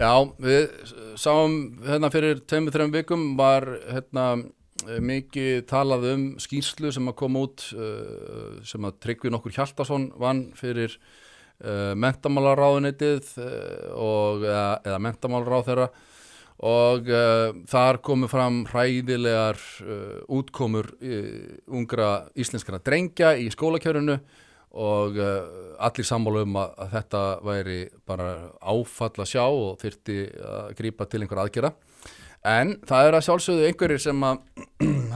Já, við sáum hérna fyrir 2-3 vikum var hérna mikið talað skýrslu sem að koma út sem að Tryggvi nokkur Hjaltason vann fyrir menntamálaráðuneytið eða menntamálaráðherra og þar komu fram hræðilegar útkomur ungra íslenskra drengja í skólakerfinu og allir sammála að þetta væri bara áfall að sjá og þyrfti að grípa til einhver aðgerða. En það að sjálfsögðu einhverjir sem að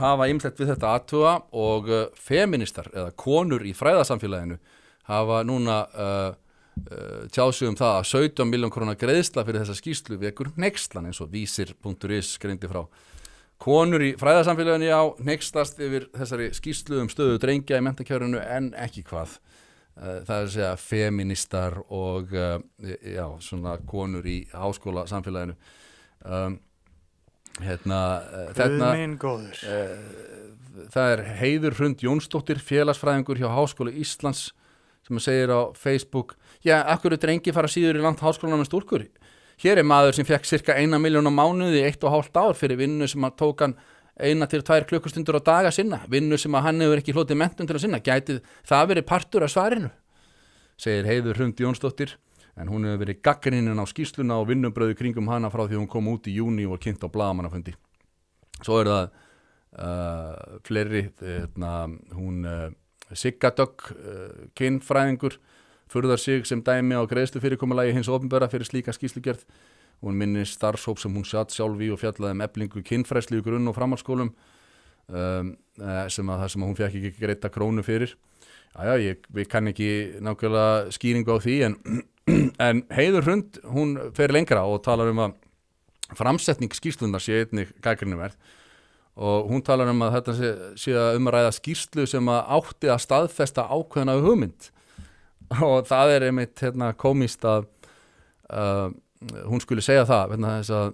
hafa ýmislegt við þetta athuga og feministar eða konur í fræðasamfélaginu hafa núna tjáð sig það að 17 milljón króna greiðsla fyrir þessa skýrslu vekur hneykslan eins og vísir.is greindi frá. Konur í fræðasamfélaginu hneykslast yfir þessari skýrslu stöðu drengja í menntakerfinu en ekki hvað. Það að segja feministar og svona konur í háskóla samfélaginu. Það Heiður Hrund Jónsdóttir, félagsfræðingur hjá Háskóla Íslands sem segir á Facebook: af hverju drengi fara síður í langt háskólanum en stúlkur? Hér maður sem fekk cirka 1 milljón á mánuði í 1,5 ár fyrir vinnu sem að tók hann 1 til 2 klukkustundur á dag að sinna, vinnu sem að hann hefur ekki hlotið menntun til að sinna. Gæti það verið partur af svarinu? Segir Heiður Hrund Jónsdóttir, en hún hefur verið gagnrýnin á skýrsluna og vinnubröðu kringum hana frá því hún kom út í júní og kynnt á blaðamannafundi. Svo það fleiri, hún Sigga Dögg, kynfræðingur, furðar sig sem dæmi á greiðslufyrirkomulagi hins opinbera fyrir slíka skýrslugerð. Hún minnir starfshóp sem hún satt sjálf í og fjallaði eflingu kynfræðslu í grunn- og framhaldsskólum sem að hún fekk ekki greidda krónu fyrir. Við kann ekki nákvæmlega skýringu á því en Heiður Hrund, hún fer lengra og talar að framsetning skýrslunnar sé einnig gagnrýnisverð og hún talar að þetta sé að ræða skýrslu sem að átti að staðfesta ákveðna hugmynd og það einmitt komist að hún skuli segja það vegna þess að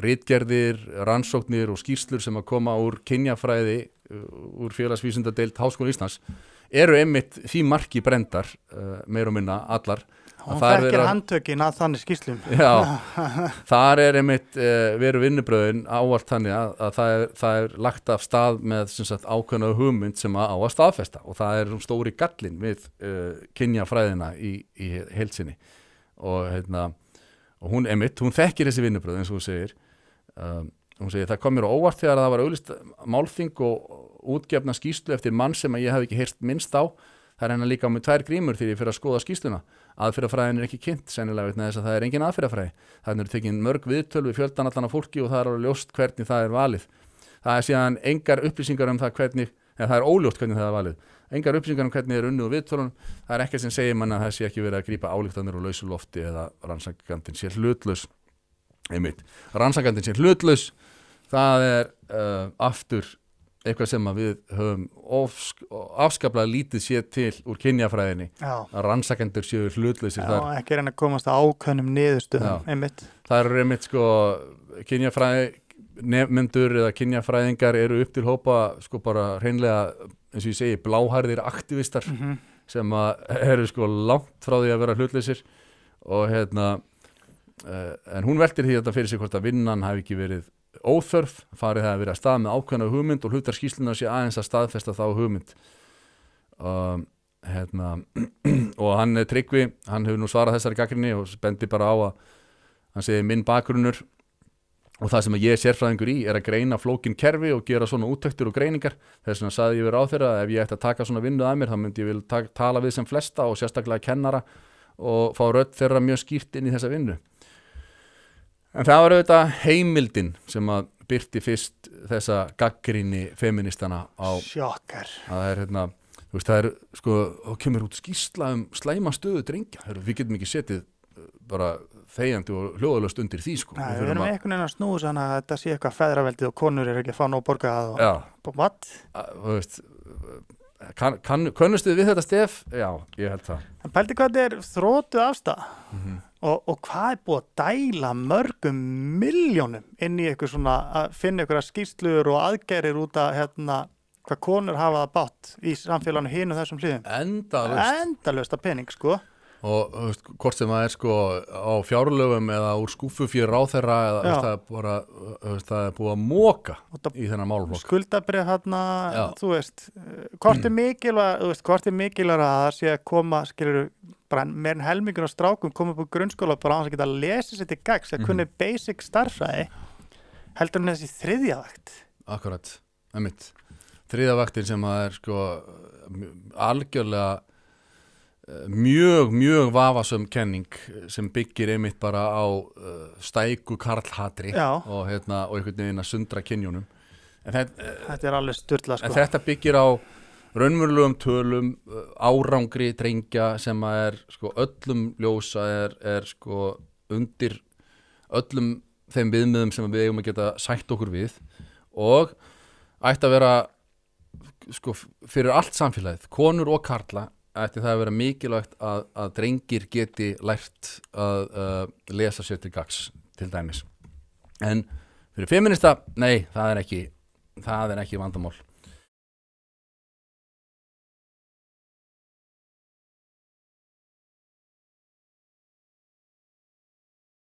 ritgerðir, rannsóknir og skýrslur sem að koma úr kynjafræði úr félagsvísindadeild Háskóla Íslands eru einmitt því marki brendar meir og minna allar. Hún þekkir handtökin að þannig skýrslum. Já, þar einmitt veru vinnubröðin ávallt þannig að það lagt af stað með ákveðna hugmynd sem á að staðfesta og það stóri gallinn við kynjafræðina í heild sinni og hún þekkir þessi vinnubröð eins og hún segir. Hún segir það kom mér á óvart þegar það var auglýst málþing og útgefna skýrslu eftir mann sem ég hef ekki heyrt minnst á. Það hennar líka á mig 2 grímur þegar ég fyrir að skoða skýrsluna. Aðferðafræðin ekki kynnt sennilega vegna þess að það engin aðferðafræði. Það tekin mörg viðtöl við fjöldan allan af fólki og það alveg ljóst hvernig það valið. Það síðan engar upplýsingar það er óljóst hvernig það valið. Engar upplýsingar hvernig unnið úr viðtölunum. Það ekkert sem segir mann að það sé ekki verið að grípa ályktanir úr lausu lofti eða rannsakandinn sé hlutlaus. Rannsakandinn sé hlutlaus. Það aftur eitthvað sem að við höfum afskaplega lítið séð til úr kynjafræðinni að rannsakendur séu hlutlausir þar. Ekki reyna að komast að ákveðnum niðurstöðum einmitt. Það einmitt kynjafræði nefnendur eða kynjafræðingar eru upp til hópa bara hreinlega eins og ég segi bláhærðir aktivistar sem að eru langt frá því að vera hlutlausir og en hún veltir því þetta fyrir sig hvort að vinnan hafi ekki verið óþörf, farið það að vera að stað með ákveðna hugmynd og hlutar skýrsluna sé aðeins að staðfesta þá hugmynd og hann Tryggvi, hann hefur nú svarað þessari gagnrýni og bendi bara á að hann segir minn bakgrunnur og það sem ég er sérfræðingur í að greina flókin kerfi og gera svona úttektir og greiningar. Þess vegna sagði ég við ráðherra að ef ég ætti að taka svona vinnu að mér þá myndi ég vilja tala við sem flesta og sérstaklega kennara og fá rödd þeirra mjög skýrt inn í þessa vinnu. En það var auðvitað heimildin sem að birti fyrst þessa gagnrýni feministana á sjokkar. Það kemur út skýrsla slæma stöðu drengja. Við getum ekki setið bara þegjandi og hljóðalaust undir því Við erum einhvern veginn að snúa þannig að þetta sé eitthvað feðraveldið og konur ekki að fá nóg borgað og what? Könnustuð við þetta stef? Já, ég held það. En pældi hvað þetta þrótuð afstæða og hvað búið að dæla mörgum milljónum inn í eitthvað svona að finna eitthvað skýrslur og aðgerir út að hvað konur hafa bátt í samfélaginu hinu þessum hliðum. Endalaust að pening og þú veist, hvort sem það sko á fjárlögum eða úr skúffu fyrir ráðherra eða þú veist, það er bara þú veist, það er búið að móka í þennan málflokk skuldabrif þarna, Já. þú veist hvort er mikilvæg að það sé að koma, skilur bara meir en helmingur á strákum koma upp úr grunnskóla bara á þess að geta að lesa sér til gags að kunni basic starffræði heldur en þessi þriðja vakt. Akkurat, einmitt þriðja vaktin sem að er sko algjörlega mjög vafasöm kenning sem byggir einmitt bara á stæku karlhatri og einhvern veginn að sundra kynjunum en þetta er alveg sturla sko. En þetta byggir á raunverulegum tölum árangri drengja sem að er sko öllum ljósa er sko undir öllum þeim viðmiðum sem við eigum að geta sætt okkur við og ætti að vera sko fyrir allt samfélagið, konur og karla ætti það að vera mikilvægt að drengir geti lært að lesa sér til gags til dæmis en fyrir feminista, nei, það er ekki vandamál